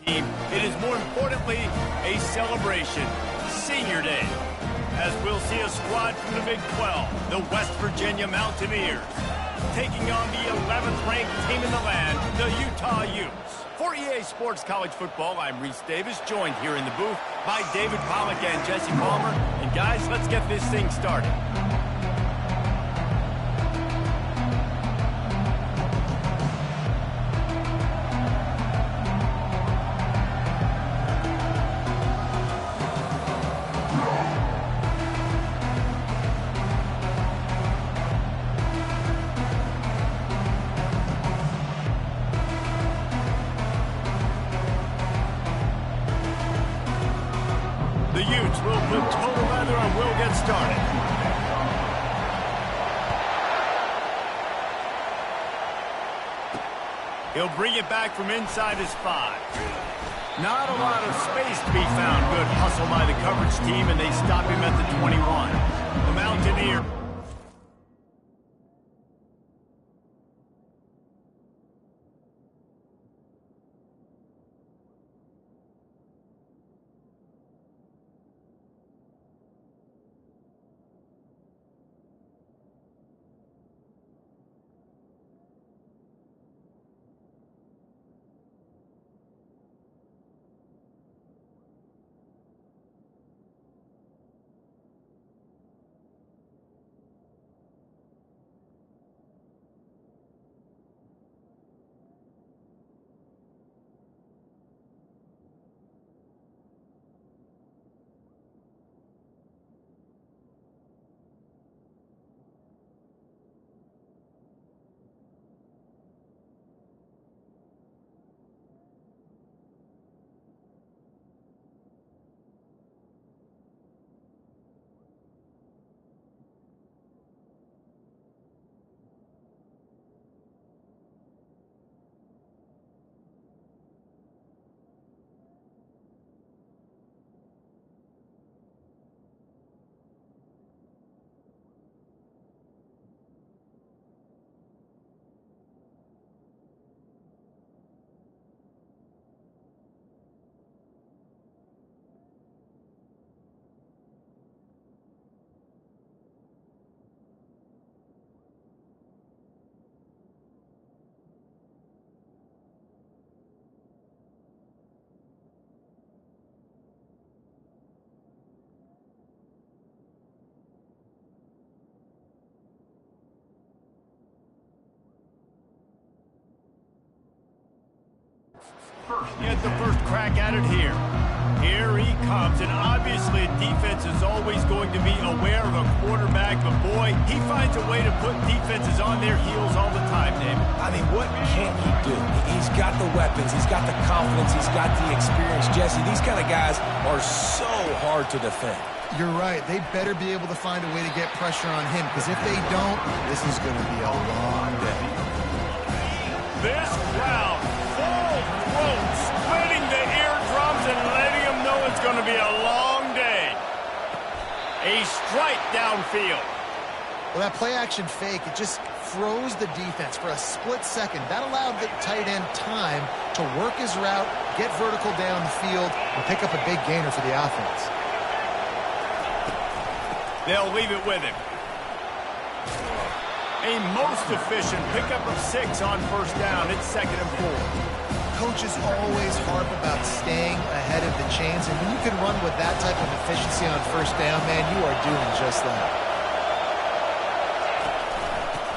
Team, it is more importantly a celebration, Senior Day, as we'll see a squad from the Big 12, the West Virginia Mountaineers, taking on the 11th ranked team in the land, the Utah Utes. For EA Sports College Football, I'm Reese Davis, joined here in the booth by David Pollack and Jesse Palmer. And guys, let's get this thing started. The Utes will put total leather and will get started. He'll bring it back from inside his 5. Not a lot of space to be found. Good hustle by the coverage team, and they stop him at the 21. The Mountaineer. Get the first crack at it here. Here he comes, and obviously defense is always going to be aware of a quarterback, but boy, he finds a way to put defenses on their heels all the time, David. I mean, what can't he do? He's got the weapons, he's got the confidence, he's got the experience. Jesse, these kind of guys are so hard to defend. You're right. They better be able to find a way to get pressure on him, because if they don't, this is going to be a long day. This crowd, full throat, splitting the eardrums and letting them know it's going to be a long day. A strike downfield. Well, that play-action fake, it just froze the defense for a split second. That allowed the tight end time to work his route, get vertical down the field, and pick up a big gainer for the offense. They'll leave it with him. A most efficient pickup of 6 on first down. It's 2nd and 4. Coaches always harp about staying ahead of the chains, and when you can run with that type of efficiency on first down, man, you are doing just that.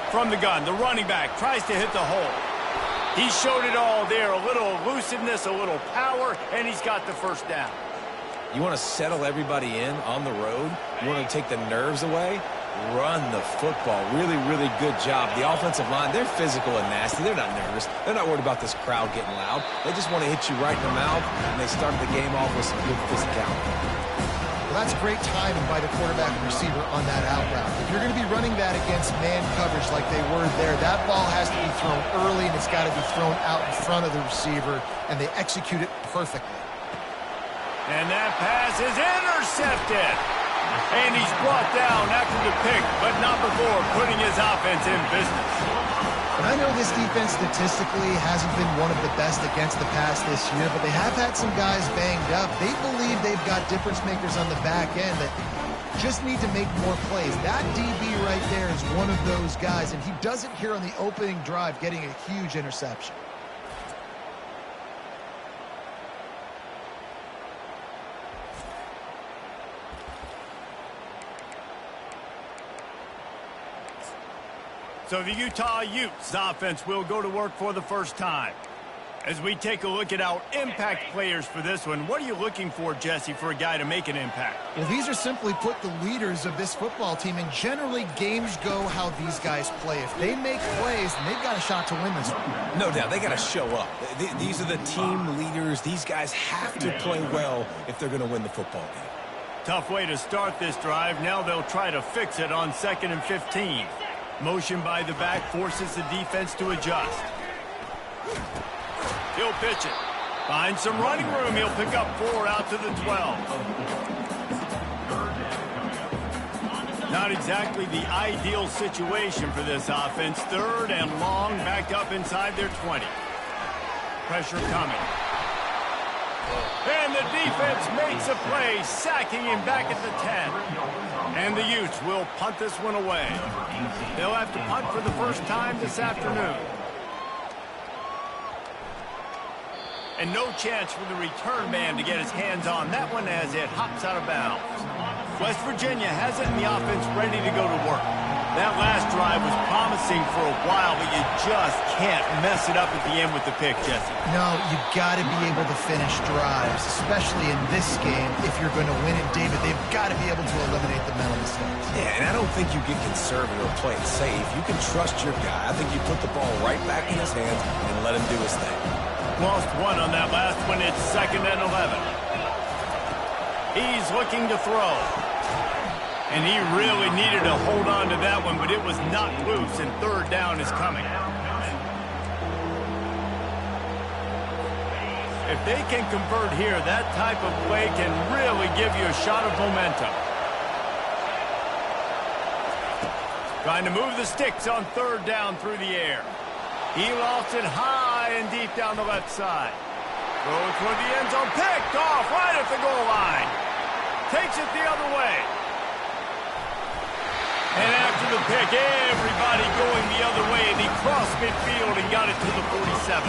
From the gun, the running back tries to hit the hole. He showed it all there, a little elusiveness, a little power, and he's got the first down. You want to settle everybody in on the road? You want to take the nerves away? Run the football. Really, really good job. The offensive line, they're physical and nasty. They're not nervous. They're not worried about this crowd getting loud. They just want to hit you right in the mouth, and they started the game off with some good physicality. Well, that's great timing by the quarterback and receiver on that out route. If you're going to be running that against man coverage like they were there, that ball has to be thrown early, and it's got to be thrown out in front of the receiver, and they execute it perfectly. And that pass is intercepted. And he's brought down after the pick, but not before putting his offense in business. And I know this defense statistically hasn't been one of the best against the pass this year, but they have had some guys banged up. They believe they've got difference makers on the back end that just need to make more plays. That DB right there is one of those guys, and he does it here on the opening drive, getting a huge interception. So the Utah Utes offense will go to work for the first time. As we take a look at our impact players for this one, what are you looking for, Jesse, for a guy to make an impact? Well, these are simply put the leaders of this football team, and generally games go how these guys play. If they make plays, then they've got a shot to win this one. No doubt, they got to show up. These are the team leaders. These guys have to play well if they're going to win the football game. Tough way to start this drive. Now they'll try to fix it on 2nd and 15. Motion by the back forces the defense to adjust. He'll pitch it. Finds some running room. He'll pick up 4 out to the 12. Not exactly the ideal situation for this offense. 3rd and long, back up inside their 20. Pressure coming. And the defense makes a play, sacking him back at the 10. And the Utes will punt this one away. They'll have to punt for the first time this afternoon. And no chance for the return man to get his hands on that one as it hops out of bounds. West Virginia has it in the offense ready to go to work. That last drive was promising for a while, but you just can't mess it up at the end with the pick, Jesse. No, you've got to be able to finish drives, especially in this game. If you're going to win it, David, they've got to be able to eliminate the mental mistakes. Yeah, and I don't think you get conservative or play it safe. You can trust your guy. I think you put the ball right back in his hands and let him do his thing. Lost 1 on that last one. It's 2nd and 11. He's looking to throw. And he really needed to hold on to that one, but it was knocked loose, and 3rd down is coming. If they can convert here, that type of play can really give you a shot of momentum. Trying to move the sticks on 3rd down through the air. He lofts it high and deep down the left side. Throw toward the end zone, picked off right at the goal line. Takes it the other way. And after the pick, everybody going the other way, and he crossed midfield and got it to the 47.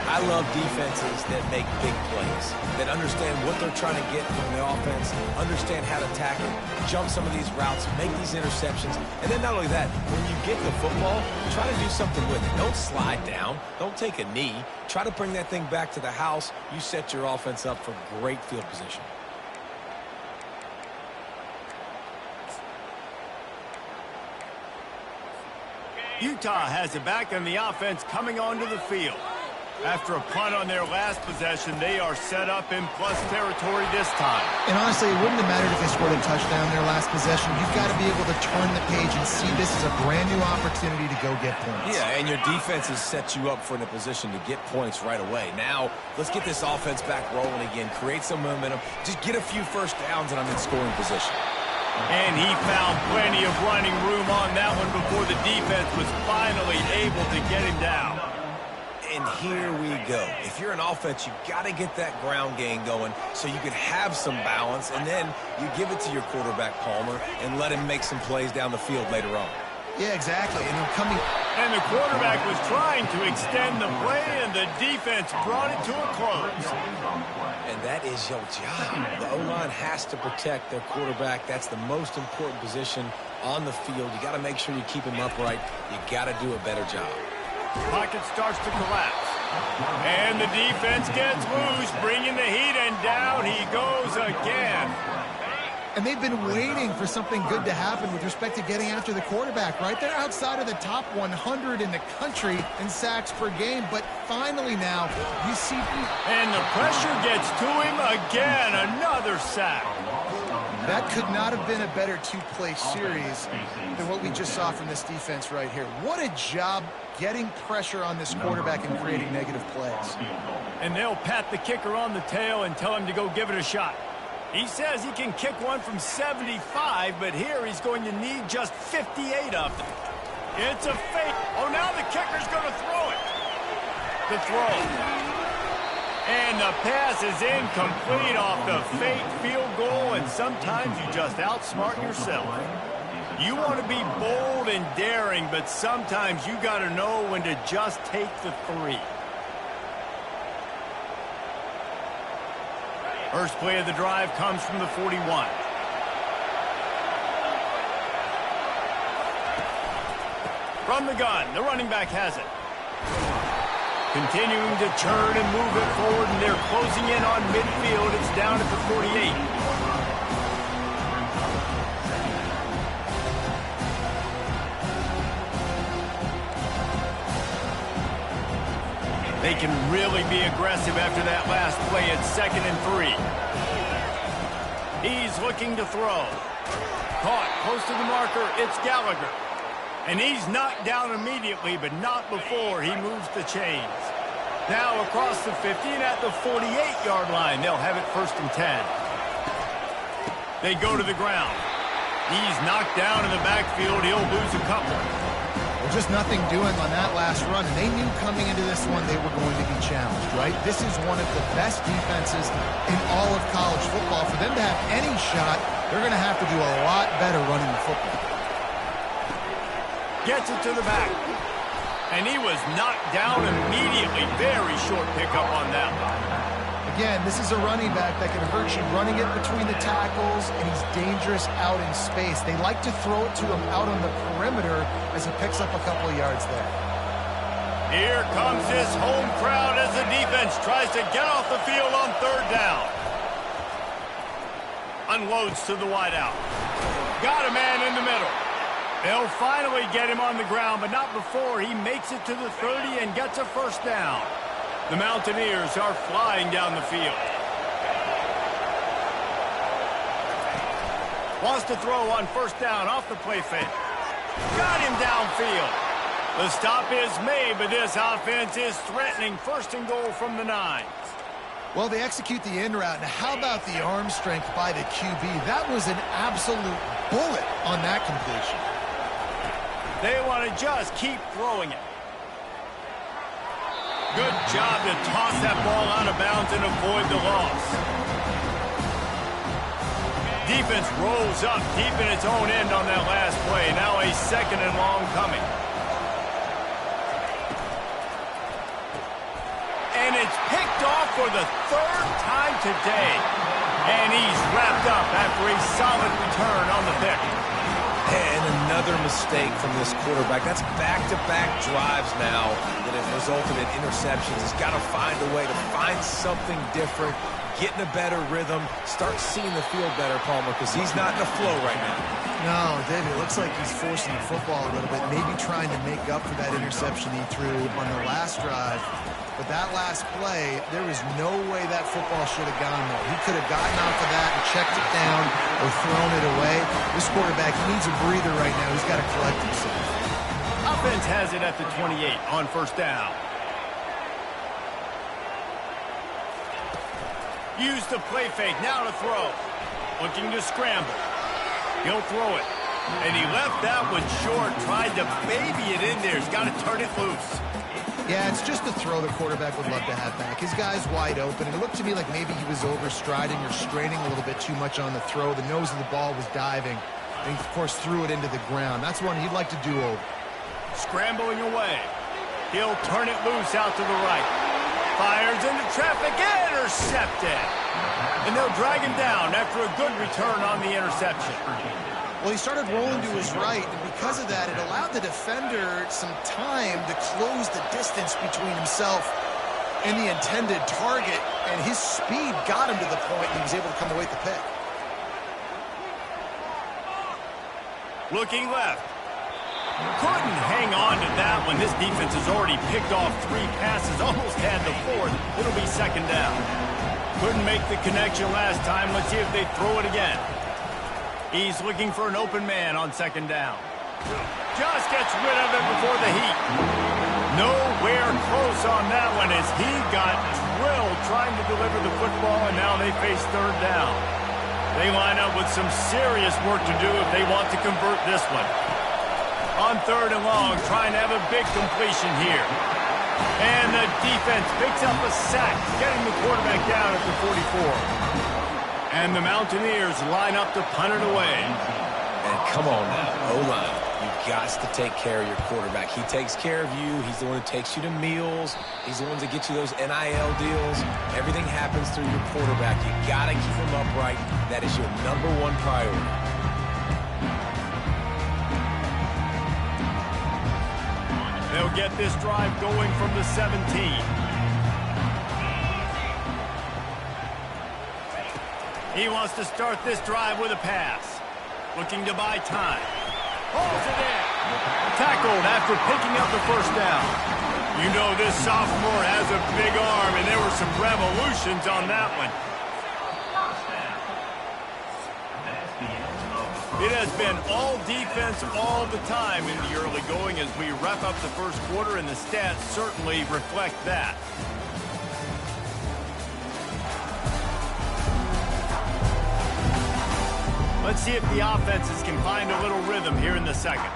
I love defenses that make big plays, that understand what they're trying to get from the offense, understand how to attack it, jump some of these routes, make these interceptions, and then not only that, when you get the football, try to do something with it. Don't slide down. Don't take a knee. Try to bring that thing back to the house. You set your offense up for great field position. Utah has it back on the offense coming onto the field. After a punt on their last possession, they are set up in plus territory this time. And honestly, it wouldn't have mattered if they scored a touchdown their last possession. You've got to be able to turn the page and see this is a brand new opportunity to go get points. Yeah, and your defense has set you up for in a position to get points right away. Now, let's get this offense back rolling again, create some momentum, just get a few first downs, and I'm in scoring position. And he found plenty of running room on that one before the defense was finally able to get him down. And here we go. If you're an offense, you've got to get that ground game going so you can have some balance, and then you give it to your quarterback, Palmer, and let him make some plays down the field later on. Yeah, exactly. And And the quarterback was trying to extend the play, and the defense brought it to a close. And that is your job. The O-line has to protect their quarterback. That's the most important position on the field. You got to make sure you keep him upright. You got to do a better job. Pocket starts to collapse. And the defense gets loose, bringing the heat, and down he goes again. And they've been waiting for something good to happen with respect to getting after the quarterback, right? They're outside of the top 100 in the country in sacks per game, but finally now you see... And the pressure gets to him again, another sack. That could not have been a better two-play series than what we just saw from this defense right here. What a job getting pressure on this quarterback and creating negative plays. And they'll pat the kicker on the tail and tell him to go give it a shot. He says he can kick one from 75, but here he's going to need just 58 of them. It's a fake. Oh, now the kicker's going to throw it. The throw. And the pass is incomplete off the fake field goal, and sometimes you just outsmart yourself. You want to be bold and daring, but sometimes you got to know when to just take the 3. First play of the drive comes from the 41. From the gun, the running back has it. Continuing to turn and move it forward, and they're closing in on midfield. It's down at the 48. They can really be aggressive after that last play. It's 2nd and 3. He's looking to throw. Caught close to the marker. It's Gallagher. And he's knocked down immediately, but not before he moves the chains. Now across the 50 and at the 48-yard line. They'll have it 1st and 10. They go to the ground. He's knocked down in the backfield. He'll lose a couple. Well, just nothing doing on that last run. And they knew coming into this one they were going to be challenged, right? This is one of the best defenses in all of college football. For them to have any shot, they're going to have to do a lot better running the football. Gets it to the back. And he was knocked down immediately. Very short pickup on that one. Again, this is a running back that can hurt you running it between the tackles, and he's dangerous out in space. They like to throw it to him out on the perimeter as he picks up a couple of yards there. Here comes this home crowd as the defense tries to get off the field on 3rd down. Unloads to the wideout. Got a man in the middle. They'll finally get him on the ground, but not before he makes it to the 30 and gets a 1st down. The Mountaineers are flying down the field. Wants to throw on 1st down off the play fake. Got him downfield. The stop is made, but this offense is threatening 1st and goal from the 9. Well, they execute the in route. Now, how about the arm strength by the QB? That was an absolute bullet on that completion. They want to just keep throwing it. Good job to toss that ball out of bounds and avoid the loss. Defense rolls up deep in its own end on that last play. Now a 2nd and long coming. And it's picked off for the 3rd time today. And he's wrapped up after a solid return on the pick. And another mistake from this quarterback. That's back-to-back drives now that have resulted in interceptions. He's got to find a way to find something different, get in a better rhythm, start seeing the field better, Palmer, because he's not in the flow right now. No, David, it looks like he's forcing the football a little bit, maybe trying to make up for that interception he threw on the last drive. But that last play, there was no way that football should have gone there. He could have gotten off of that and checked it down or thrown it away. This quarterback, he needs a breather right now. He's got to collect himself. Offense has it at the 28 on 1st down. Use the play fake, now to throw. Looking to scramble. He'll throw it. And he left that one short, tried to baby it in there. He's got to turn it loose. Yeah, it's just a throw the quarterback would love to have back. His guy's wide open, and it looked to me like maybe he was overstriding or straining a little bit too much on the throw. The nose of the ball was diving, and he, of course, threw it into the ground. That's one he'd like to do over. Scrambling away. He'll turn it loose out to the right. Fires into traffic, intercepted. And they'll drag him down after a good return on the interception. Well, he started rolling to his right, and because of that, it allowed the defender some time to close the distance between himself and the intended target, and his speed got him to the point, and he was able to come away with the pick. Looking left. Couldn't hang on to that one. This defense has already picked off 3 passes, almost had the 4th. It'll be 2nd down. Couldn't make the connection last time. Let's see if they throw it again. He's looking for an open man on 2nd down. Just gets rid of it before the heat. Nowhere close on that one as he got drilled trying to deliver the football, and now they face 3rd down. They line up with some serious work to do if they want to convert this one. On on 3rd and long, trying to have a big completion here. And the defense picks up a sack, getting the quarterback down at the 44. And the Mountaineers line up to punt it away. And come on now, O-line. You've got to take care of your quarterback. He takes care of you. He's the one who takes you to meals. He's the one that gets you those NIL deals. Everything happens through your quarterback. You got to keep him upright. That is your #1 priority. They'll get this drive going from the 17. He wants to start this drive with a pass. Looking to buy time. Hauls it in. Tackled after picking up the 1st down. You know this sophomore has a big arm, and there were some revolutions on that one. It has been all defense all the time in the early going as we wrap up the 1st quarter, and the stats certainly reflect that. Let's see if the offenses can find a little rhythm here in the 2nd.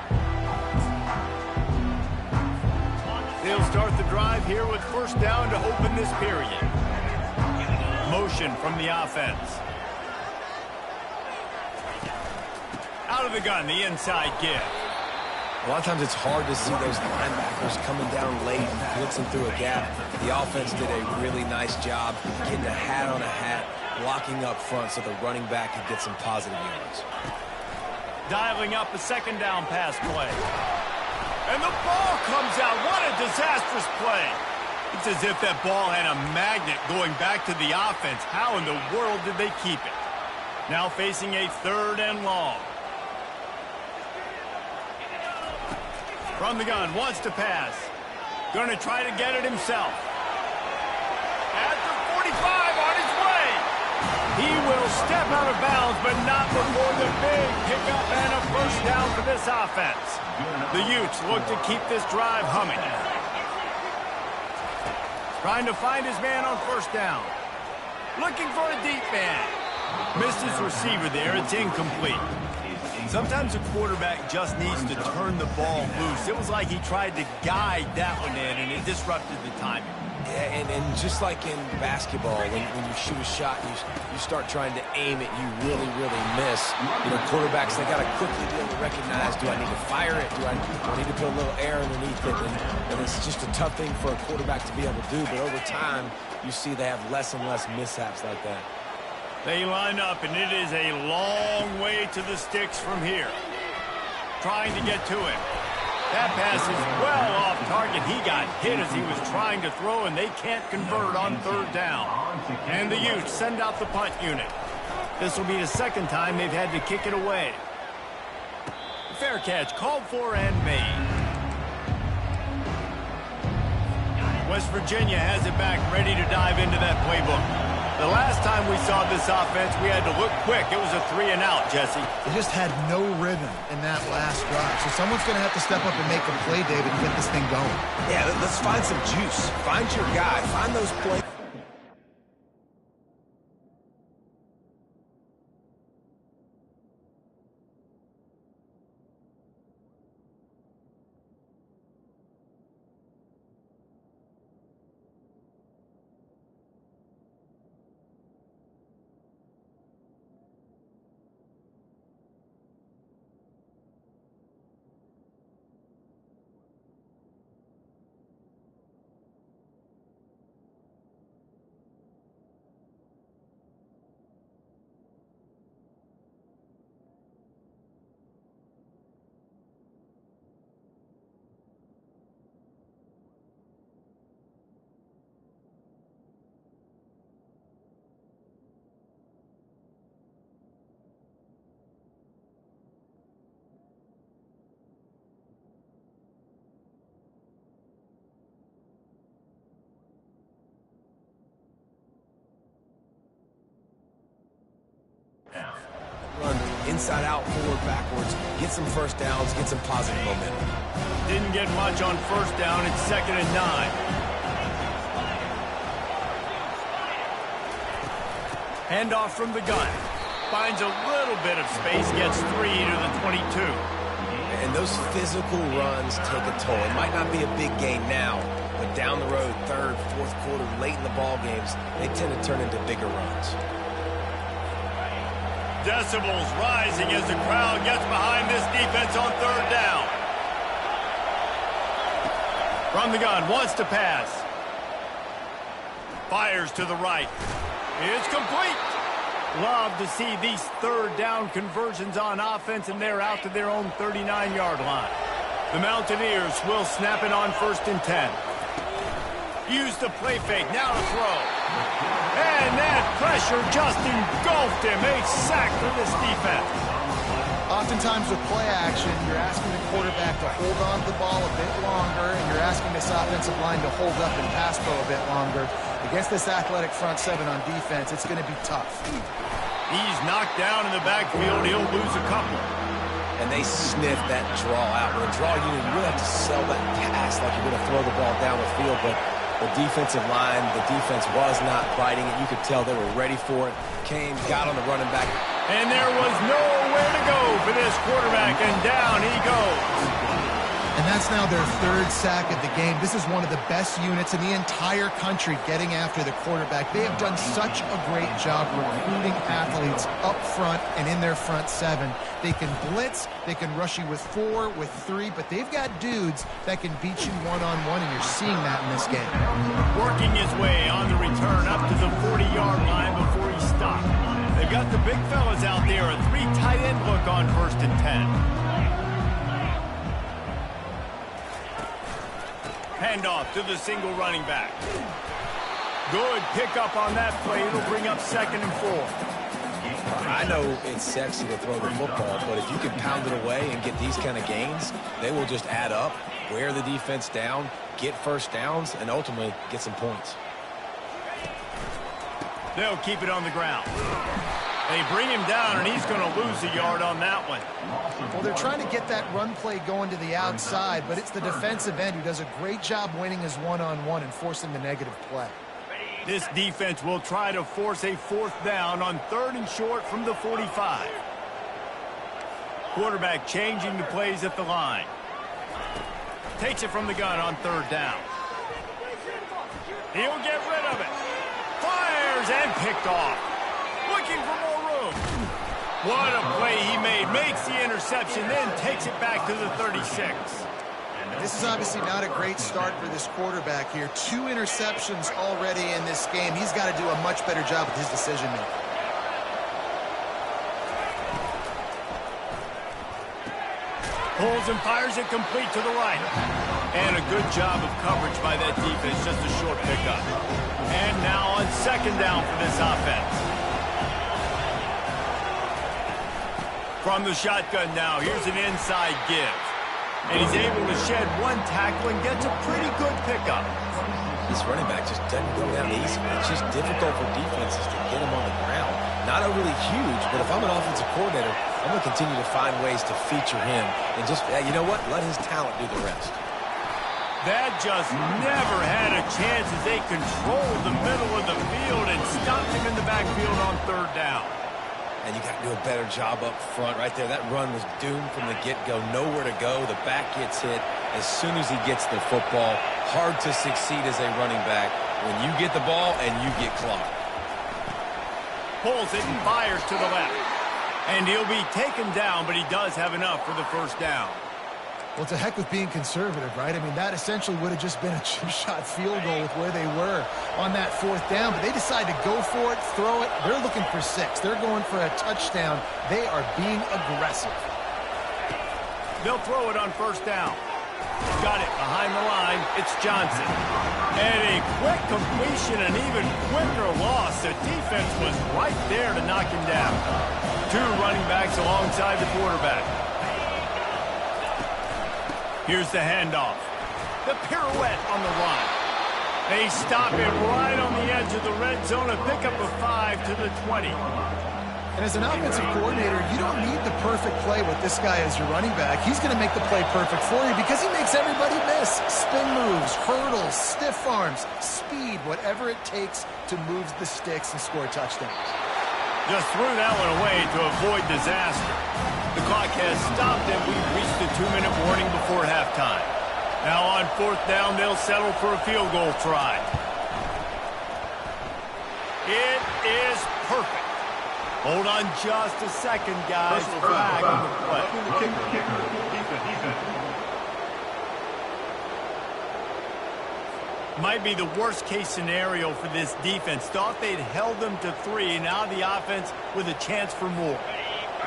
They'll start the drive here with 1st down to open this period. Motion from the offense. Out of the gun, the inside give. A lot of times it's hard to see those linebackers coming down late and blitzing through a gap. The offense did a really nice job getting a hat on a hat, blocking up front so the running back could get some positive yards. Dialing up a 2nd down pass play. And the ball comes out. What a disastrous play. It's as if that ball had a magnet going back to the offense. How in the world did they keep it? Now facing a 3rd and long. From the gun, wants to pass. Going to try to get it himself. At the 45, on his way. He will step out of bounds, but not before the big pickup and a 1st down for this offense. The Utes look to keep this drive humming. Trying to find his man on 1st down. Looking for a deep man. Missed his receiver there. It's incomplete. Sometimes a quarterback just needs to turn the ball loose. It was like he tried to guide that one in, and it disrupted the timing. Yeah, and just like in basketball, when you shoot a shot and you start trying to aim it, you really, really miss. You know, quarterbacks, they got to quickly be able to recognize, do I need to fire it? Do I need to put a little air underneath it? And it's just a tough thing for a quarterback to be able to do. But over time, you see they have less and less mishaps like that. They line up, and it is a long way to the sticks from here. Trying to get to him. That pass is well off target. He got hit as he was trying to throw, and they can't convert on 3rd down. And the Utes send out the punt unit. This will be the 2nd time they've had to kick it away. Fair catch called for and made. West Virginia has it back, ready to dive into that playbook. The last time we saw this offense, we had to look quick. It was a 3 and out, Jesse. They just had no rhythm in that last drive. So someone's going to have to step up and make a play, David, and get this thing going. Yeah, let's find some juice. Find your guy. Find those plays. Run inside out, forward, backwards. Get some 1st downs, get some positive momentum. Didn't get much on 1st down. It's 2nd and 9. Handoff from the gun. Finds a little bit of space, gets 3 to the 22. and those physical runs take a toll. It might not be a big gain now, but down the road, third, fourth quarter, late in the ball games, they tend to turn into bigger runs. Decibels rising as the crowd gets behind this defense on third down. From the gun, wants to pass. Fires to the right. It's complete. Love to see these third down conversions on offense, and they're out to their own 39-yard line. The Mountaineers will snap it on 1st and 10. Use the play fake, now to throw. And that pressure just engulfed him. A sack for this defense. Oftentimes with play action, you're asking the quarterback to hold on to the ball a bit longer, and you're asking this offensive line to hold up and pass pro a bit longer. Against this athletic front seven on defense, it's going to be tough. He's knocked down in the backfield. He'll lose a couple. And they sniff that draw out. With a draw unit, you really have to sell that pass like you're going to throw the ball down the field, but the defensive line, the defense was not biting it. You could tell they were ready for it. Came, got on the running back. And there was nowhere to go for this quarterback, and down he goes. And that's now their third sack of the game. This is one of the best units in the entire country getting after the quarterback. They have done such a great job recruiting athletes up front and in their front seven. They can blitz, they can rush you with 4, with 3, but they've got dudes that can beat you one-on-one, and you're seeing that in this game. Working his way on the return up to the 40-yard line before he stopped. They've got the big fellas out there, a 3 tight end look on 1st and 10. Handoff to the single running back. Good pickup on that play. It'll bring up 2nd and 4. I know it's sexy to throw the football, but if you can pound it away and get these kind of gains, they will just add up, wear the defense down, get first downs, and ultimately get some points. They'll keep it on the ground. They bring him down, and he's going to lose a yard on that one. Well, they're trying to get that run play going to the outside, but it's the defensive end who does a great job winning his one-on-one and forcing the negative play. This defense will try to force a 4th down on 3rd and short from the 45. Quarterback changing the plays at the line. Takes it from the gun on 3rd down. He'll get rid of it. Fires and picked off. Looking for more room. What a play he made. Makes the interception, then takes it back to the 36. This is obviously not a great start for this quarterback here. 2 interceptions already in this game. He's got to do a much better job with his decision-making. Pulls and fires it complete to the right. And a good job of coverage by that defense. Just a short pickup. And now on 2nd down for this offense. From the shotgun now, here's an inside give. And he's able to shed 1 tackle and gets a pretty good pickup. This running back just doesn't go down easy. It's just difficult for defenses to get him on the ground. Not overly huge, but if I'm an offensive coordinator, I'm going to continue to find ways to feature him. And just, you know what? Let his talent do the rest. That just never had a chance as they controlled the middle of the field and stopped him in the backfield on 3rd down. And you got to do a better job up front right there. That run was doomed from the get-go. Nowhere to go. The back gets hit as soon as he gets the football. Hard to succeed as a running back when you get the ball and you get clocked. Pulls it and fires to the left. And he'll be taken down, but he does have enough for the 1st down. Well, it's a heck with being conservative, right? I mean, that essentially would have just been a chip-shot field goal with where they were on that 4th down. But they decide to go for it, throw it. They're looking for 6. They're going for a touchdown. They are being aggressive. They'll throw it on 1st down. Got it behind the line. It's Johnson. And a quick completion, an even quicker loss. The defense was right there to knock him down. 2 running backs alongside the quarterback. Here's the handoff. The pirouette on the run. They stop it right on the edge of the red zone. A pickup of 5 to the 20. And as an offensive coordinator, you don't need the perfect play with this guy as your running back. He's going to make the play perfect for you because he makes everybody miss. Spin moves, hurdles, stiff arms, speed, whatever it takes to move the sticks and score touchdowns. Just threw that one away to avoid disaster. The clock has stopped, and we've reached the 2-minute warning before halftime. Now on 4th down, they'll settle for a field goal try. It is perfect. Hold on just a second, guys. Flag on the play. Might be the worst-case scenario for this defense. Thought they'd held them to 3. Now the offense with a chance for more.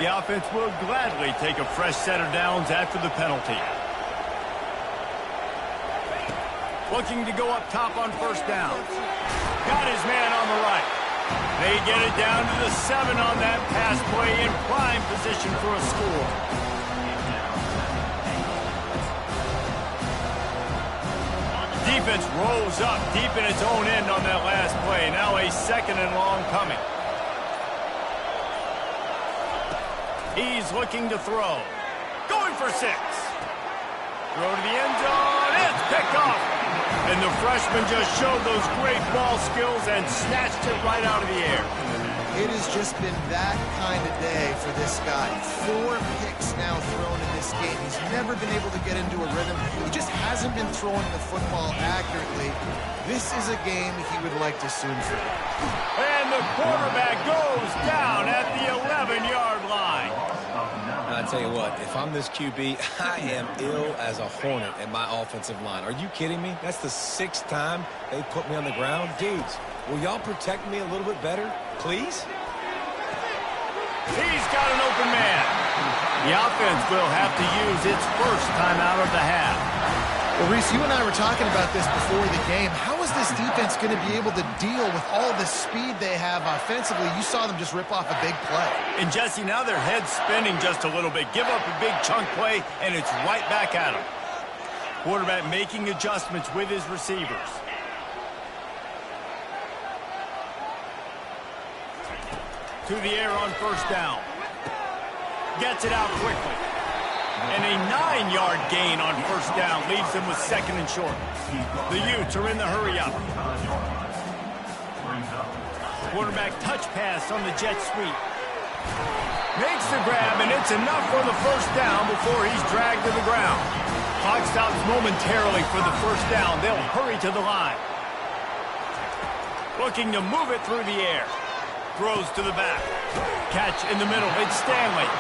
The offense will gladly take a fresh set of downs after the penalty. Looking to go up top on 1st down. Got his man on the right. They get it down to the 7 on that pass play in prime position for a score. Defense rolls up deep in its own end on that last play. Now a 2nd and long coming. He's looking to throw. Going for 6. Throw to the end zone. It's picked off. And the freshman just showed those great ball skills and snatched it right out of the air. It has just been that kind of day for this guy. 4 picks now thrown in this game. He's never been able to get into a rhythm. He just hasn't been throwing the football accurately. This is a game he would like to soon forget. And the quarterback goes down at the 11-yard line. I tell you what, if I'm this QB, I am ill as a hornet at my offensive line. Are you kidding me? That's the 6th time they put me on the ground. Dudes, will y'all protect me a little bit better, please? He's got an open man. The offense will have to use its first timeout of the half. Well, Reese, you and I were talking about this before the game. How is this defense going to be able to deal with all the speed they have offensively? You saw them just rip off a big play. And, Jesse, now their head's spinning just a little bit. Give up a big chunk play, and it's right back at them. Quarterback making adjustments with his receivers. To the air on 1st down. Gets it out quickly. And a 9-yard gain on 1st down leaves them with 2nd and short. The Utes are in the hurry-up. Quarterback touch pass on the jet sweep. Makes the grab, and it's enough for the 1st down before he's dragged to the ground. Clock stops momentarily for the 1st down. They'll hurry to the line. Looking to move it through the air. Throws to the back. Catch in the middle. It's Stanley.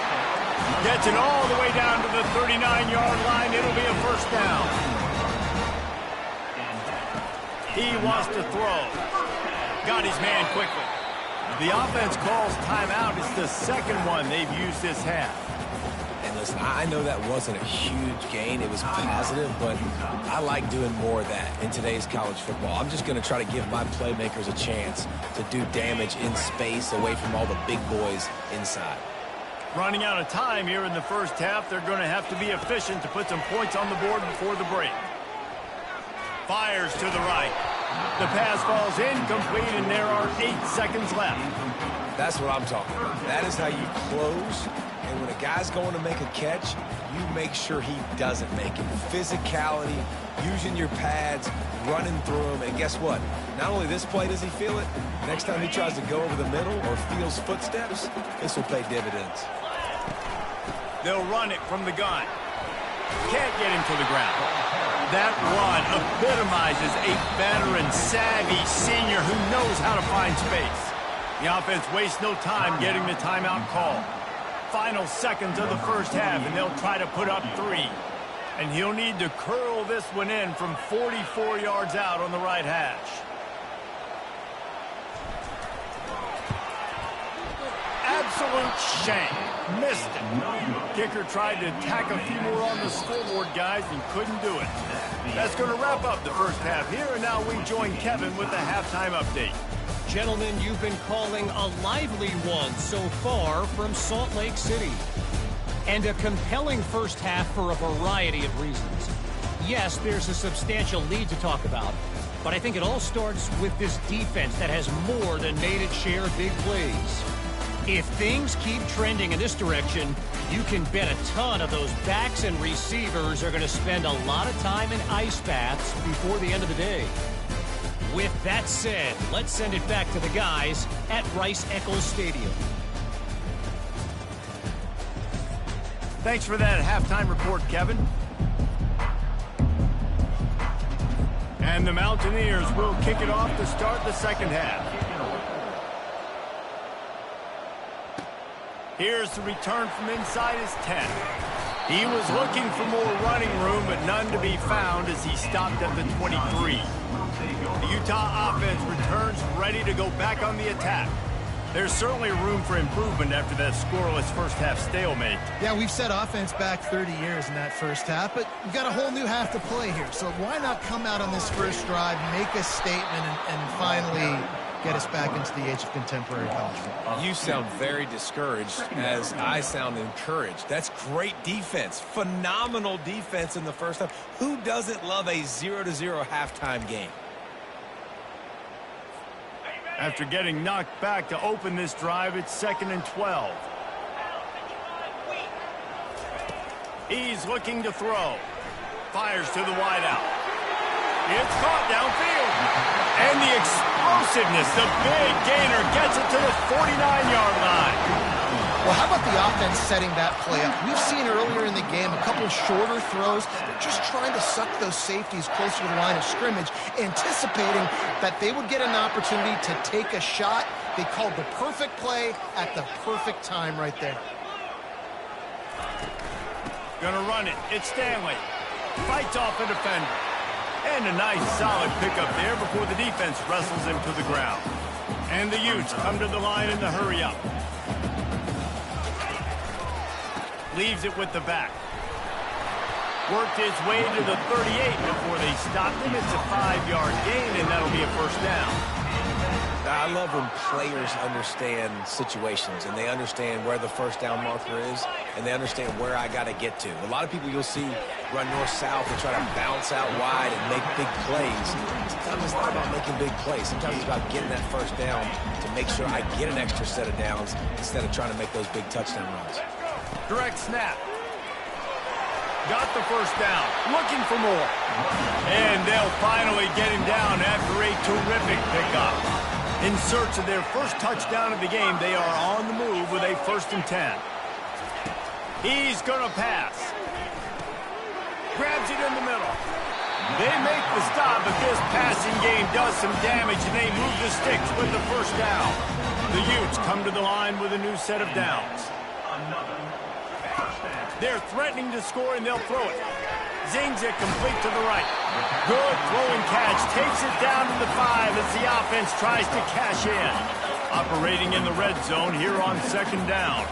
Gets it all the way down to the 39-yard line. It'll be a 1st down. He wants to throw. Got his man quickly. The offense calls timeout. It's the 2nd one they've used this half. And listen, I know that wasn't a huge gain. It was positive, but I like doing more of that in today's college football. I'm just going to try to give my playmakers a chance to do damage in space away from all the big boys inside. Running out of time here in the 1st half. They're going to have to be efficient to put some points on the board before the break. Fires to the right. The pass falls incomplete, and there are 8 seconds left. That's what I'm talking about. That is how you close. And when a guy's going to make a catch, you make sure he doesn't make it. Physicality, using your pads, running through them. And guess what? Not only this play does he feel it, next time he tries to go over the middle or feels footsteps, this will pay dividends. They'll run it from the gun. Can't get him to the ground. That run epitomizes a veteran, savvy senior who knows how to find space. The offense wastes no time getting the timeout call. Final seconds of the 1st half, and they'll try to put up 3. And he'll need to curl this one in from 44 yards out on the right hash. Absolute shame. Missed it. Kicker tried to tack a few more on the scoreboard, guys, and couldn't do it. That's going to wrap up the 1st half here, and now we join Kevin with the halftime update. Gentlemen, you've been calling a lively one so far from Salt Lake City. And a compelling 1st half for a variety of reasons. Yes, there's a substantial lead to talk about, but I think it all starts with this defense that has more than made its share of big plays. If things keep trending in this direction, you can bet a ton of those backs and receivers are going to spend a lot of time in ice baths before the end of the day. With that said, let's send it back to the guys at Rice-Eccles Stadium. Thanks for that halftime report, Kevin. And the Mountaineers will kick it off to start the second half. Here's the return from inside his 10. He was looking for more running room, but none to be found as he stopped at the 23. The Utah offense returns ready to go back on the attack. There's certainly room for improvement after that scoreless first half stalemate. Yeah, we've set offense back 30 years in that first half, but we've got a whole new half to play here. So why not come out on this first drive, make a statement, and finally get us back into the age of contemporary college football? You sound very discouraged as I sound encouraged. That's great defense. Phenomenal defense in the first half. Who doesn't love a 0-0 halftime game? After getting knocked back to open this drive, it's 2nd and 12. He's looking to throw. Fires to the wideout. It's caught downfield. And the explosiveness, the big gainer gets it to the 49-yard line. Well, how about the offense setting that play up? We've seen earlier in the game a couple shorter throws. They're just trying to suck those safeties closer to the line of scrimmage, anticipating that they would get an opportunity to take a shot. They called the perfect play at the perfect time right there. Gonna run it. It's Stanley. Fights off a defender. And a nice solid pickup there before the defense wrestles him to the ground. And the Utes come to the line in the hurry up. Leaves it with the back. Worked his way to the 38 before they stopped him. It's a 5-yard gain, and that'll be a first down. I love when players understand situations and they understand where the first down marker is and they understand where I got to get to. A lot of people you'll see run north-south and try to bounce out wide and make big plays. Sometimes it's not about making big plays. Sometimes it's about getting that first down to make sure I get an extra set of downs instead of trying to make those big touchdown runs. Direct snap. Got the first down. Looking for more. And they'll finally get him down after a terrific pickup. In search of their first touchdown of the game, they are on the move with a 1st and 10. He's going to pass. Grabs it in the middle. They make the stop, but this passing game does some damage, and they move the sticks with the first down. The Utes come to the line with a new set of downs. They're threatening to score, and they'll throw it. Zings it complete to the right. Good throwing catch. Takes it down to the 5 as the offense tries to cash in. Operating in the red zone here on 2nd down.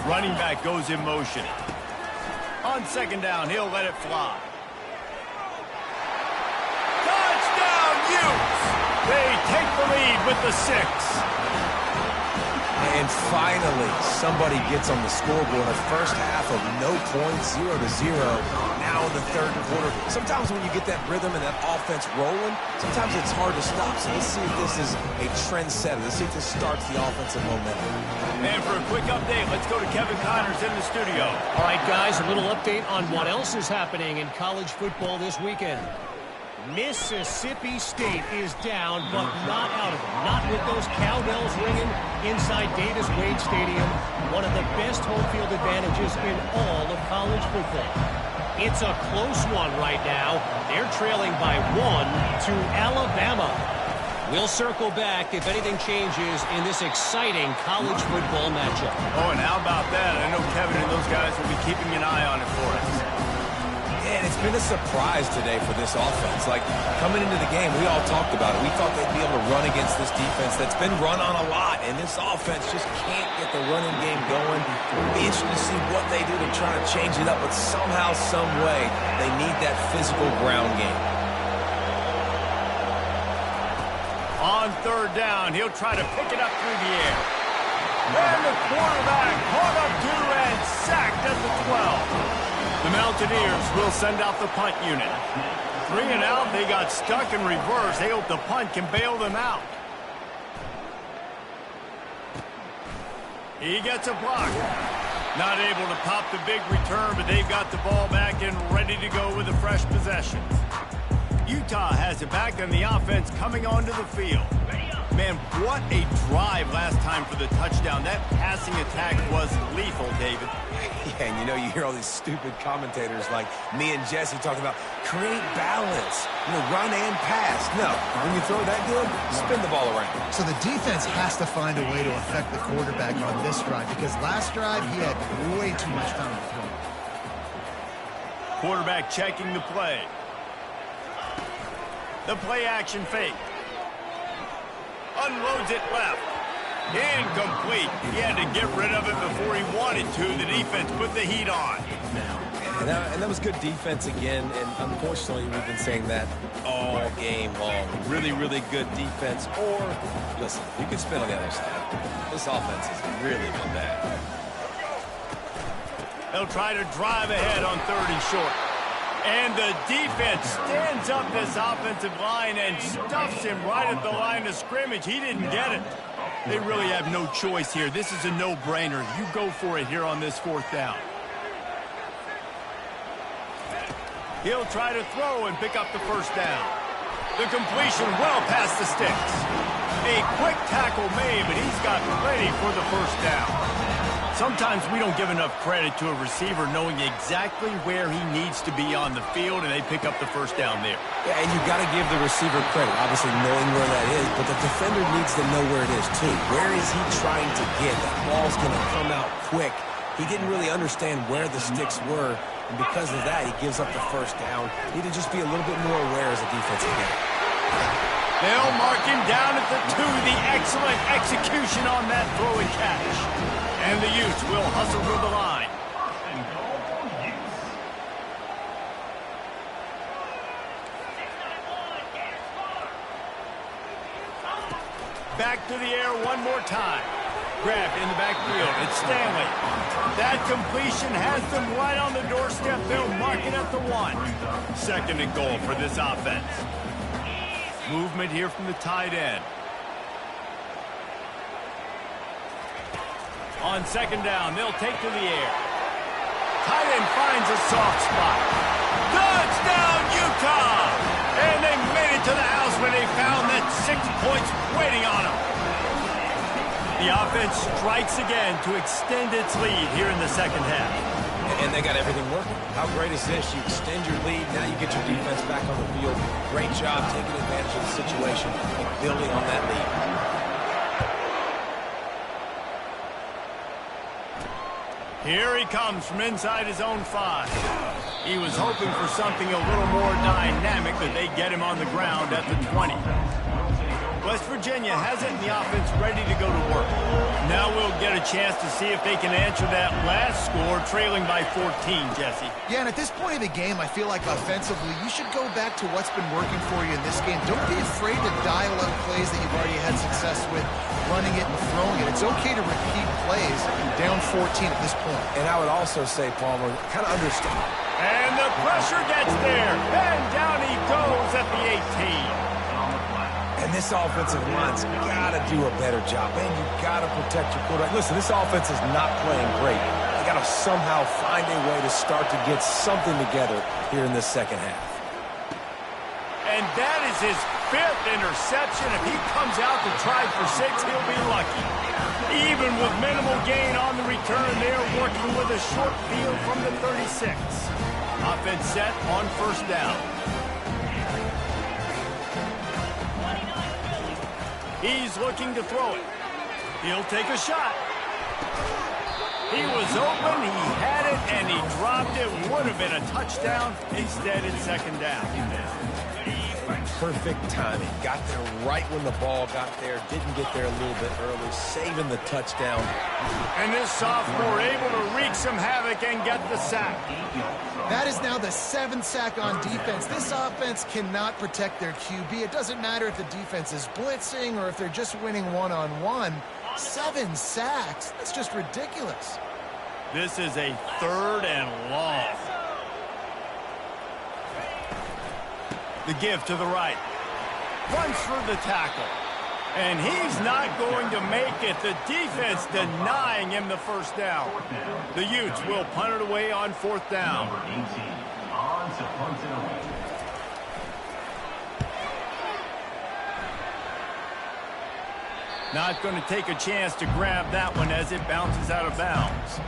Running back goes in motion. On 2nd down, he'll let it fly. Touchdown, Utes! They take the lead with the 6. And finally, somebody gets on the scoreboard. A first half of no points, 0-0. Now in the 3rd quarter. Sometimes when you get that rhythm and that offense rolling, sometimes it's hard to stop. So let's see if this is a trend setter. Let's see if this starts the offensive momentum. And for a quick update, let's go to Kevin Connors in the studio. All right, guys, a little update on what else is happening in college football this weekend. Mississippi State is down, but not out of it. Not with those cowbells ringing inside Davis-Wade Stadium, one of the best home field advantages in all of college football. It's a close one right now. They're trailing by 1 to Alabama. We'll circle back if anything changes in this exciting college football matchup. Oh, and how about that? I know Kevin and those guys will be keeping an eye on it for us. And it's been a surprise today for this offense. Like, coming into the game, we all talked about it. We thought they'd be able to run against this defense that's been run on a lot, and this offense just can't get the running game going. It'll be interesting to see what they do to try to change it up, but somehow, some way, they need that physical ground game. On 3rd down, he'll try to pick it up through the air. And the quarterback caught up to and sacked at the 12. The Mountaineers will send out the punt unit. 3 and out, they got stuck in reverse. They hope the punt can bail them out. He gets a block. Not able to pop the big return, but they've got the ball back and ready to go with a fresh possession. Utah has it back, and the offense coming onto the field. Man, what a drive last time for the touchdown. That passing attack was lethal, David. Yeah, and you know, you hear all these stupid commentators like me and Jesse talking about create balance, run and pass. No, when you throw that good, spin the ball around. So the defense has to find a way to affect the quarterback on this drive, because last drive he had way too much time to throw. Quarterback checking the play. The play action fake. Unloads it left. Incomplete. He had to get rid of it before he wanted to. The defense put the heat on. And that was good defense again, and unfortunately we've been saying that all game long. Really, really good defense. Or, listen, you can spin on the other side. This offense has really been bad. They'll try to drive ahead on 3rd and short. And the defense stands up this offensive line and stuffs him right at the line of scrimmage. He didn't get it. They really have no choice here. This is a no-brainer. You go for it here on this 4th down. He'll try to throw and pick up the 1st down. The completion well past the sticks. A quick tackle made, but he's got plenty for the 1st down. Sometimes we don't give enough credit to a receiver knowing exactly where he needs to be on the field, and they pick up the 1st down there. Yeah, and you've got to give the receiver credit, obviously knowing where that is, but the defender needs to know where it is too. Where is he trying to get? That ball's going to come out quick. He didn't really understand where the sticks were, and because of that, he gives up the 1st down. Need to just be a little bit more aware as a defensive player. They'll mark him down at the 2. The excellent execution on that throw and catch. And the Utes will hustle through the line. Back to the air one more time. Grabbed in the backfield. It's Stanley. That completion has them right on the doorstep. They'll mark it at the 1. 2nd and goal for this offense. Movement here from the tight end. On 2nd down, they'll take to the air. Tight end finds a soft spot. Touchdown, Utah! And they made it to the house where they found that 6 points waiting on them. The offense strikes again to extend its lead here in the 2nd half. And they got everything working. How great is this? You extend your lead, now you get your defense back on the field. Great job taking advantage of the situation and building on that lead. Here he comes from inside his own 5. He was hoping for something a little more dynamic, but they get him on the ground at the 20. West Virginia has it in the offense ready to go to work. Now we'll get a chance to see if they can answer that last score, trailing by 14, Jesse. Yeah, and at this point of the game, I feel like offensively, you should go back to what's been working for you in this game. Don't be afraid to dial up plays that you've already had success with, running it and throwing it. It's okay to repeat plays down 14 at this point. And I would also say, Palmer, kind of understand. And the pressure gets there. And down he goes at the 18. And this offensive line's got to do a better job. Man, you've got to protect your quarterback. Listen, this offense is not playing great. They got to somehow find a way to start to get something together here in this 2nd half. And that is his 5th interception. If he comes out to try for 6, he'll be lucky. Even with minimal gain on the return, they're working with a short field from the 36. Offense set on 1st down. He's looking to throw it. He'll take a shot. He was open, he had it, and he dropped it. Would have been a touchdown. Instead, it's 2nd down. Perfect timing. Got there right when the ball got there. Didn't get there a little bit early, saving the touchdown. And this sophomore able to wreak some havoc and get the sack. That is now the 7th sack on defense. This offense cannot protect their QB. It doesn't matter if the defense is blitzing or if they're just winning one-on-one. 7 sacks. That's just ridiculous. This is a 3rd and long. The give to the right. Runs through the tackle. And he's not going to make it. The defense denying him the 1st down. The Utes will punt it away on 4th down. Not going to take a chance to grab that one as it bounces out of bounds.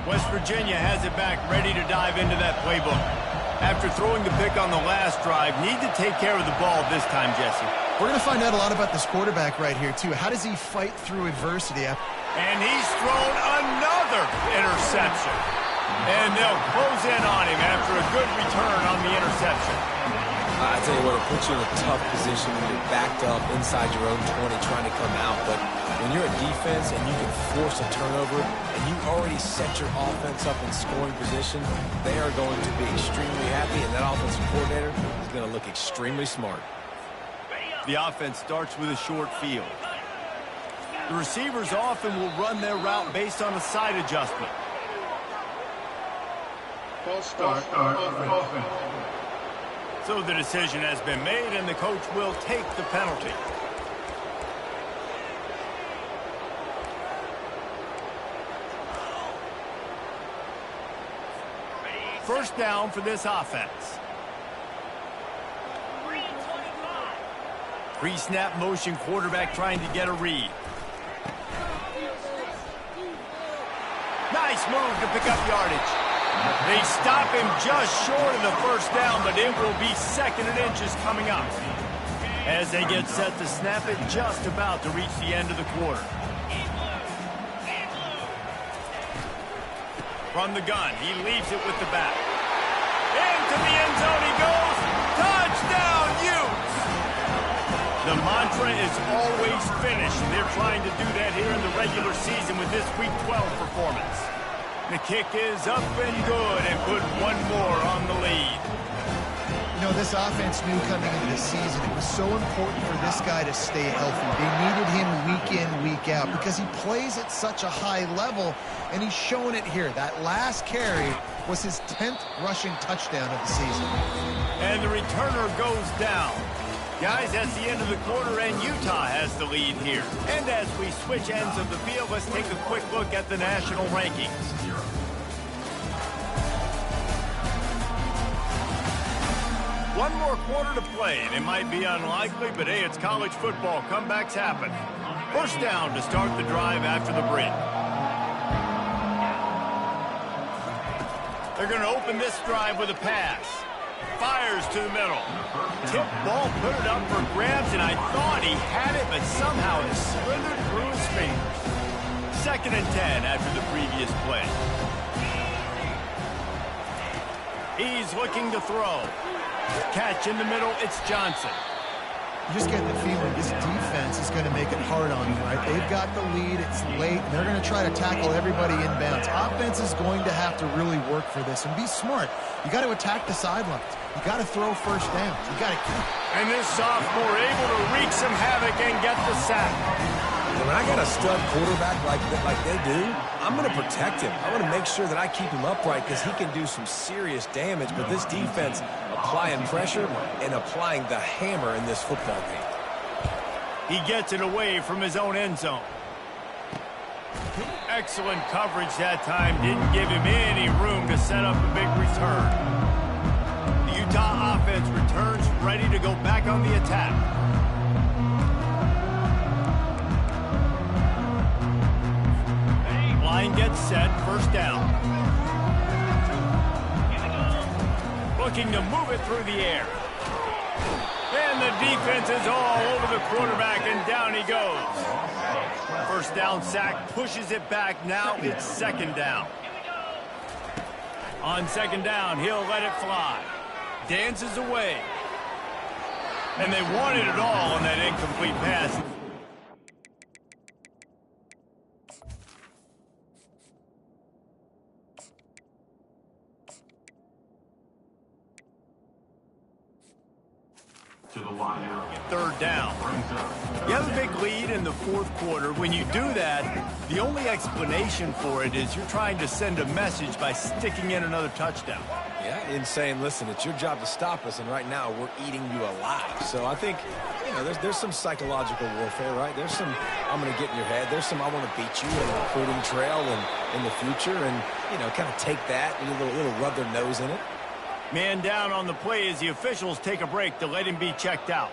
West Virginia has it back, ready to dive into that playbook. After throwing the pick on the last drive, need to take care of the ball this time, Jesse. We're going to find out a lot about this quarterback right here, too. How does he fight through adversity? And he's thrown another interception. And they'll close in on him after a good return on the interception. I tell you what, it'll put you in a tough position when you're backed up inside your own 20 trying to come out. But when you're a defense and you can force a turnover and you already set your offense up in scoring position, they are going to be extremely happy, and that offensive coordinator is going to look extremely smart. The offense starts with a short field. The receivers often will run their route based on a side adjustment. False start offense. So the decision has been made, and the coach will take the penalty. First down for this offense. Pre-snap motion, quarterback trying to get a read. Nice move to pick up yardage. They stop him just short of the first down, but it will be 2nd and inches coming up. As they get set to snap it, just about to reach the end of the quarter. From the gun, he leaves it with the back. Into the end zone he goes. Touchdown, Utes! The mantra is always finish, and they're trying to do that here in the regular season with this Week 12 performance. The kick is up and good, and put one more on the lead. You know, this offense knew coming into the season it was so important for this guy to stay healthy. They needed him week in, week out, because he plays at such a high level, and he's showing it here. That last carry was his 10th rushing touchdown of the season. And the returner goes down. Guys, that's the end of the quarter, and Utah has the lead here. And as we switch ends of the field, let's take a quick look at the national rankings. One more quarter to play, and it might be unlikely, but hey, it's college football. Comebacks happen. First down to start the drive after the break. They're going to open this drive with a pass. Fires to the middle. Tip ball, put it up for grabs, and I thought he had it, but somehow it slithered through his fingers. 2nd and 10 after the previous play. He's looking to throw. Catch in the middle, it's Johnson. You just get the feeling this defense is going to make it hard on him, right? They've got the lead, it's late, and they're going to try to tackle everybody inbounds. Offense is going to have to really work for this and be smart. You got to attack the sidelines. You got to throw first downs. You got to keep. And this sophomore able to wreak some havoc and get the sack. When I got a stud quarterback like they do, I'm going to protect him. I'm going to make sure that I keep him upright because he can do some serious damage. But this defense applying pressure and applying the hammer in this football game. He gets it away from his own end zone. Excellent coverage that time. Didn't give him any room to set up a big return. The Utah offense returns ready to go back on the attack. Line gets set, first down. Looking to move it through the air. And the defense is all over the quarterback, and down he goes. First down sack, pushes it back. Now it's 2nd down. On 2nd down, he'll let it fly. Dances away. And they wanted it all on that incomplete pass. To the line. 3rd down. You have a big lead in the 4th quarter. When you do that, the only explanation for it is you're trying to send a message by sticking in another touchdown. Yeah, and saying, listen, it's your job to stop us, and right now we're eating you alive. So I think, you know, there's some psychological warfare, right? There's some, I'm going to get in your head. There's some, I want to beat you in the recruiting trail and in the future, and, you know, kind of take that and a little rub their nose in it. Man down on the play as the officials take a break to let him be checked out.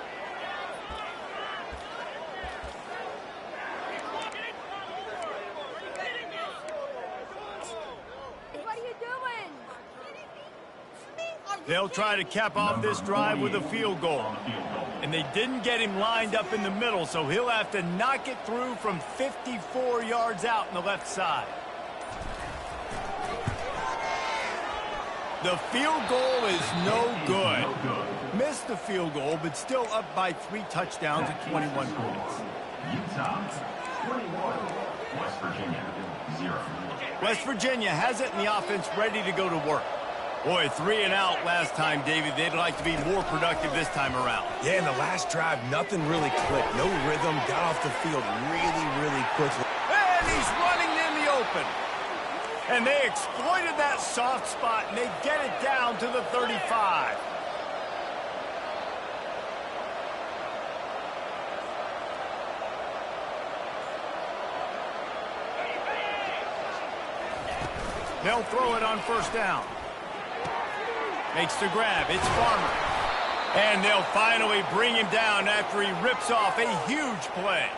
They'll try to cap off this drive with a field goal. And they didn't get him lined up in the middle, so he'll have to knock it through from 54 yards out on the left side. The field goal is no good. Missed the field goal, but still up by 3 touchdowns at 21 points. Utah 21, West Virginia 0. West Virginia has it in the offense ready to go to work. Boy, 3 and out last time, David. They'd like to be more productive this time around. Yeah, in the last drive, nothing really clicked. No rhythm, got off the field really, really quickly. And he's running in the open. And they exploited that soft spot, and they get it down to the 35. They'll throw it on first down. Makes the grab. It's Farmer. And they'll finally bring him down after he rips off a huge play.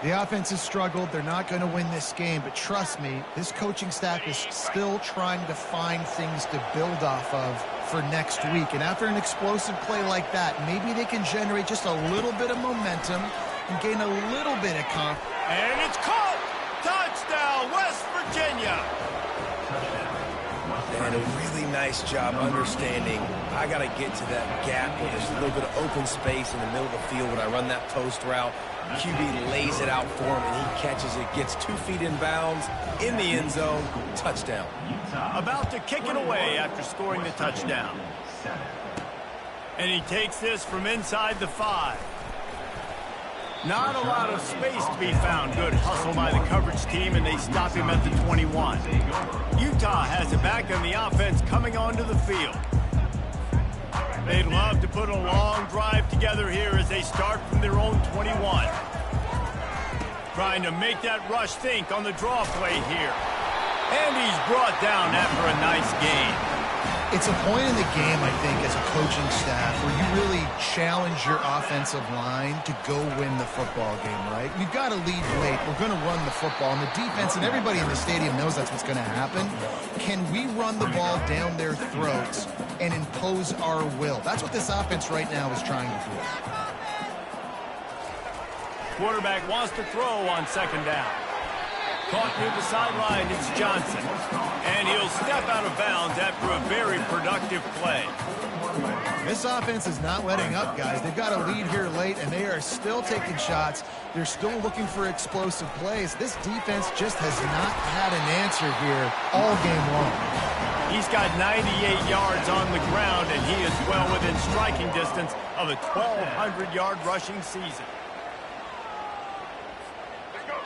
The offense has struggled. They're not going to win this game, but trust me, this coaching staff is still trying to find things to build off of for next week. And after an explosive play like that, maybe they can generate just a little bit of momentum and gain a little bit of confidence. And it's caught! Touchdown, West Virginia! And a really nice job understanding I got to get to that gap where there's a little bit of open space in the middle of the field when I run that post route. QB lays it out for him, and he catches it, gets 2 feet in bounds, in the end zone, touchdown. About to kick it away after scoring the touchdown. And he takes this from inside the 5. Not a lot of space to be found. Good hustle by the coverage team, and they stop him at the 21. Utah has it back on the offense coming onto the field. They'd love to put a long drive together here as they start from their own 21. Trying to make that rush think on the draw play here. And he's brought down after a nice gain. It's a point in the game, I think, as a coaching staff where you really challenge your offensive line to go win the football game, right? We've got to lead late. We're going to run the football. And the defense and everybody in the stadium knows that's what's going to happen. Can we run the ball down their throats and impose our will? That's what this offense right now is trying to do. Quarterback wants to throw on second down. Caught near the sideline, it's Johnson. And he'll step out of bounds after a very productive play. This offense is not letting up, guys. They've got a lead here late, and they are still taking shots. They're still looking for explosive plays. This defense just has not had an answer here all game long. He's got 98 yards on the ground, and he is well within striking distance of a 1,200-yard rushing season.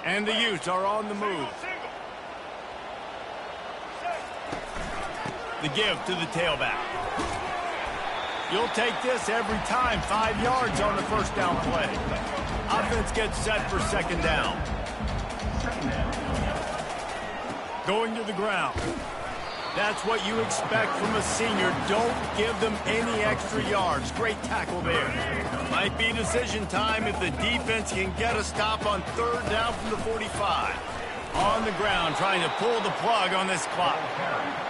And the Utes are on the move. The give to the tailback. You'll take this every time. 5 yards on the first down play. Offense gets set for second down. Going to the ground. That's what you expect from a senior. Don't give them any extra yards. Great tackle there. Might be decision time if the defense can get a stop on third down from the 45. On the ground, trying to pull the plug on this clock.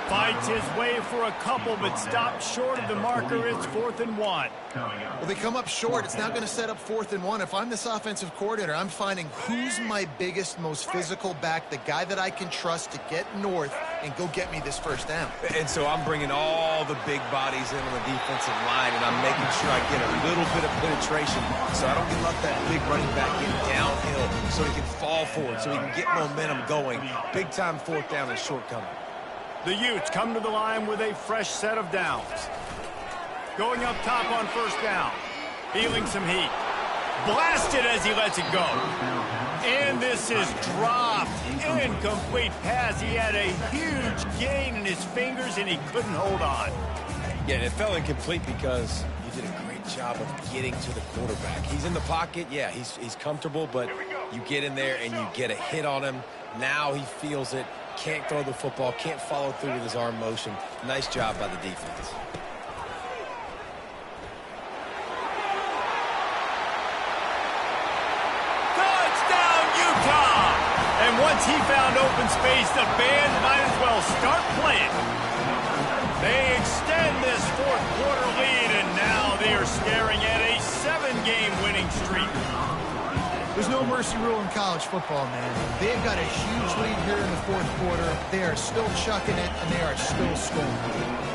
Fights his way for a couple, but stops short of the marker. It's 4th and 1. Well, they come up short. It's now going to set up 4th and 1. If I'm this offensive coordinator, I'm finding who's my biggest, most physical back, the guy that I can trust to get north and go get me this first down. And so I'm bringing all the big bodies in on the defensive line, and I'm making sure I get a little bit of penetration so I don't get let that big running back get downhill so he can fall forward, so he can get momentum going. Big-time 4th down and shortcoming. The Utes come to the line with a fresh set of downs. Going up top on first down. Feeling some heat. Blasted as he lets it go. And this is dropped. Incomplete pass. He had a huge gain in his fingers, and he couldn't hold on. Yeah, and it fell incomplete because you did a great job of getting to the quarterback. He's in the pocket. Yeah, he's comfortable, but you get in there and you get a hit on him. Now he feels it. Can't throw the football. Can't follow through with his arm motion. Nice job by the defense. And once he found open space, the band might as well start playing. They extend this four-quarter lead, and now they are staring at a 7-game winning streak. There's no mercy rule in college football, man. They've got a huge lead here in the fourth quarter. They are still chucking it, and they are still scoring.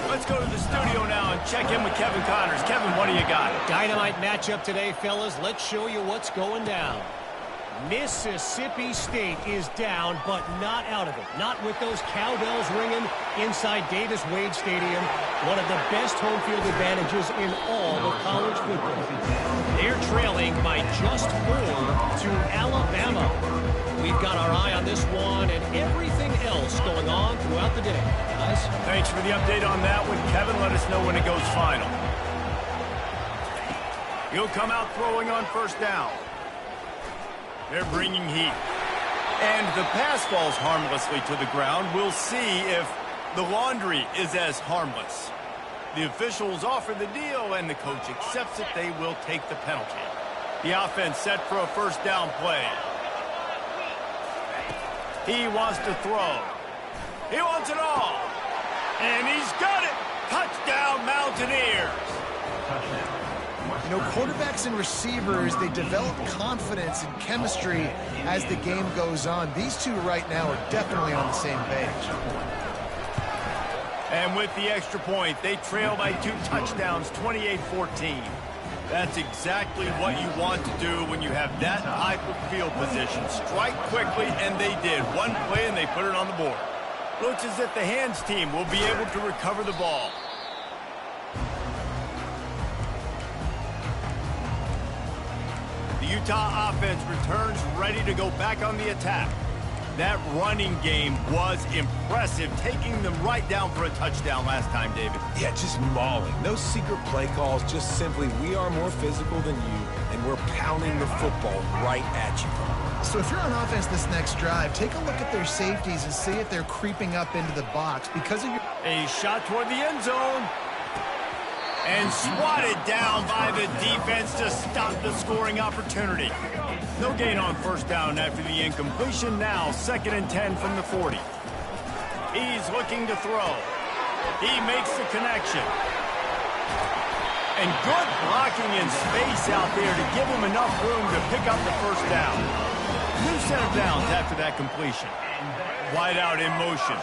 Let's go to the studio now and check in with Kevin Connors. Kevin, what do you got? Dynamite matchup today, fellas. Let's show you what's going down. Mississippi State is down, but not out of it. Not with those cowbells ringing inside Davis-Wade Stadium, one of the best home field advantages in all of college football. They're trailing by just 4 to Alabama. We've got our eye on this one and everything else going on throughout the day. Guys? Thanks for the update on that one, Kevin. Let us know when it goes final. He'll come out throwing on first down. They're bringing heat. And the pass falls harmlessly to the ground. We'll see if the laundry is as harmless. The officials offer the deal, and the coach accepts it. They will take the penalty. The offense set for a first down play. He wants to throw. He wants it all. And he's got it. Touchdown, Mountaineers. You know, quarterbacks and receivers, they develop confidence and chemistry as the game goes on. These two right now are definitely on the same page. And with the extra point, they trail by 2 touchdowns, 28-14. That's exactly what you want to do when you have that type of field position. Strike quickly, and they did. One play, and they put it on the board. Looks as if the hands team will be able to recover the ball. The Utah offense returns ready to go back on the attack. That running game was impressive, taking them right down for a touchdown last time, David. Yeah, just mauling. No secret play calls, just simply we are more physical than you, and we're pounding the football right at you. So if you're on offense this next drive, take a look at their safeties and see if they're creeping up into the box because of your... A shot toward the end zone. And swatted down by the defense to stop the scoring opportunity. No gain on first down after the incompletion. Now 2nd and 10 from the 40. He's looking to throw. He makes the connection. And good blocking in space out there to give him enough room to pick up the first down. New set of downs after that completion. Wide out in motion.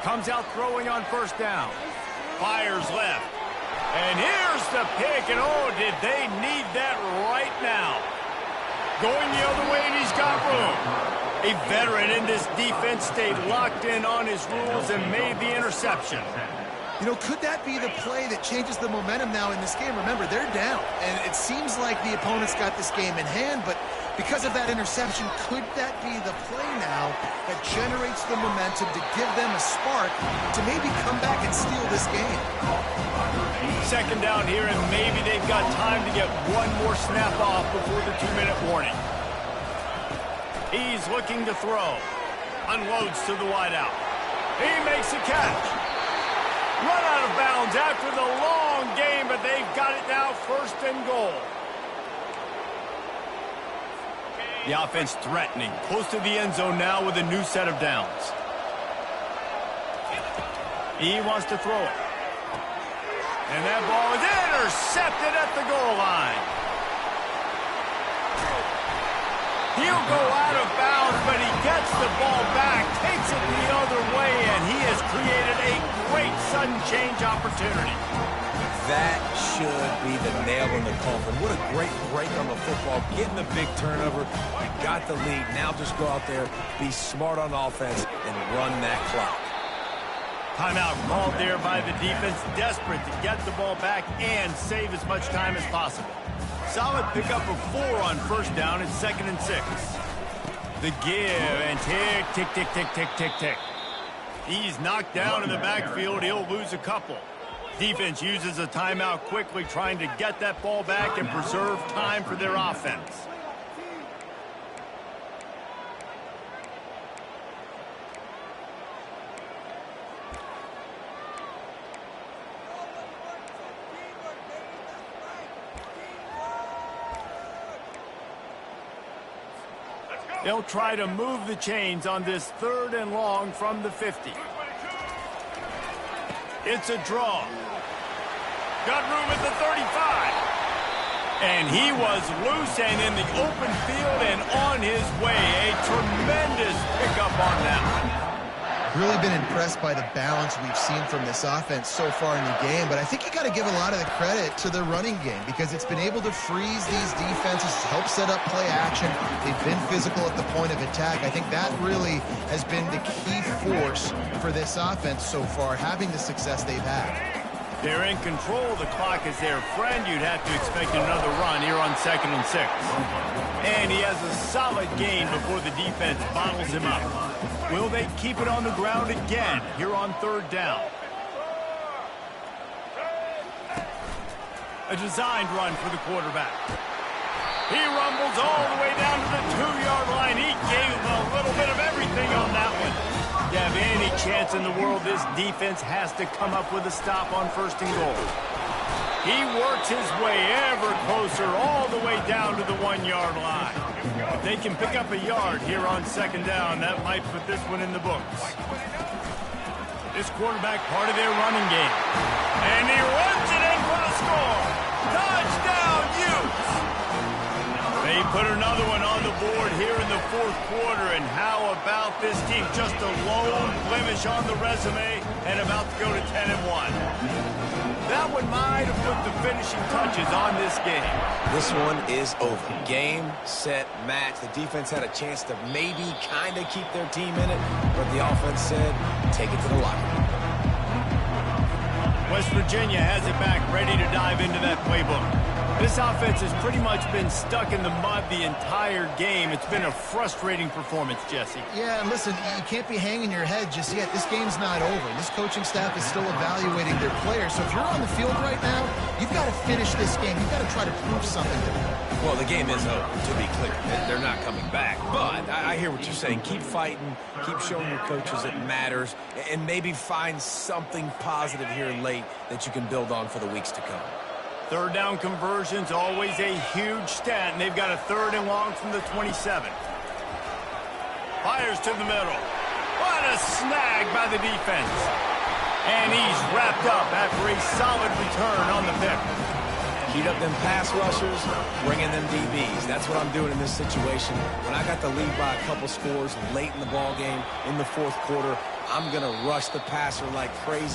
Comes out throwing on first down. Fires left. And here's the pick, and oh, did they need that right now. Going the other way, and he's got room. A veteran in this defense stayed locked in on his rules and made the interception. You know, could that be the play that changes the momentum now in this game? Remember, they're down, and it seems like the opponent's got this game in hand, but because of that interception, could that be the play now that generates the momentum to give them a spark to maybe come back and steal this game? 2nd down here, and maybe they've got time to get one more snap off before the 2-minute warning. He's looking to throw. Unloads to the wideout. He makes a catch. Run out of bounds after the long game, but they've got it now 1st and goal. The offense threatening. Close to the end zone now with a new set of downs. He wants to throw it. And that ball is intercepted at the goal line. He'll go out of bounds, but he gets the ball back, takes it the other way, and he has created a great sudden change opportunity. That should be the nail in the coffin. What a great break on the football. Getting the big turnover. You got the lead. Now just go out there, be smart on offense, and run that clock. Timeout called there by the defense, desperate to get the ball back and save as much time as possible. Solid pickup of 4 on first down and 2nd and 6. The give and tick, tick, tick, tick, tick, tick, tick. He's knocked down in the backfield. He'll lose a couple. Defense uses a timeout quickly, trying to get that ball back and preserve time for their offense. They'll try to move the chains on this 3rd and long from the 50. It's a draw. got room at the 35. And he was loose and in the open field and on his way. A tremendous pickup on that one. Really been impressed by the balance we've seen from this offense so far in the game, but I think you got to give a lot of the credit to the running game because it's been able to freeze these defenses, help set up play action. They've been physical at the point of attack. I think that really has been the key force for this offense so far, having the success they've had. They're in control. The clock is their friend. You'd have to expect another run here on 2nd and 6. And he has a solid gain before the defense bottles him up. Will they keep it on the ground again here on 3rd down? A designed run for the quarterback. He rumbles all the way down to the 2-yard line. He gave a little bit of everything on that one. To have any chance in the world, this defense has to come up with a stop on 1st and goal. He works his way ever closer all the way down to the 1-yard line. If they can pick up a yard here on 2nd down, that might put this one in the books. This quarterback part of their running game. And he runs it in for the score. Touchdown, Utes! They put another one on the board here in the 4th quarter, and how about this team? Just a lone blemish on the resume and about to go to 10-1. That one might have put the finishing touches on this game. This one is over. Game, set, match. The defense had a chance to maybe kind of keep their team in it, but the offense said, take it to the locker room. West Virginia has it back, ready to dive into that playbook. This offense has pretty much been stuck in the mud the entire game. It's been a frustrating performance, Jesse. Yeah, and listen, you can't be hanging your head just yet. This game's not over. This coaching staff is still evaluating their players. So if you're on the field right now, you've got to finish this game. You've got to try to prove something to them. Well, the game is over, to be clear. They're not coming back. But I hear what you're saying. Keep fighting. Keep showing your coaches it matters. And maybe find something positive here late that you can build on for the weeks to come. 3rd down conversion's always a huge stat, and they've got a 3rd and long from the 27. Fires to the middle. What a snag by the defense. And he's wrapped up after a solid return on the pick. Heat up them pass rushers, bring in them DBs. That's what I'm doing in this situation. When I got the lead by a couple scores late in the ball game, in the 4th quarter, I'm going to rush the passer like crazy.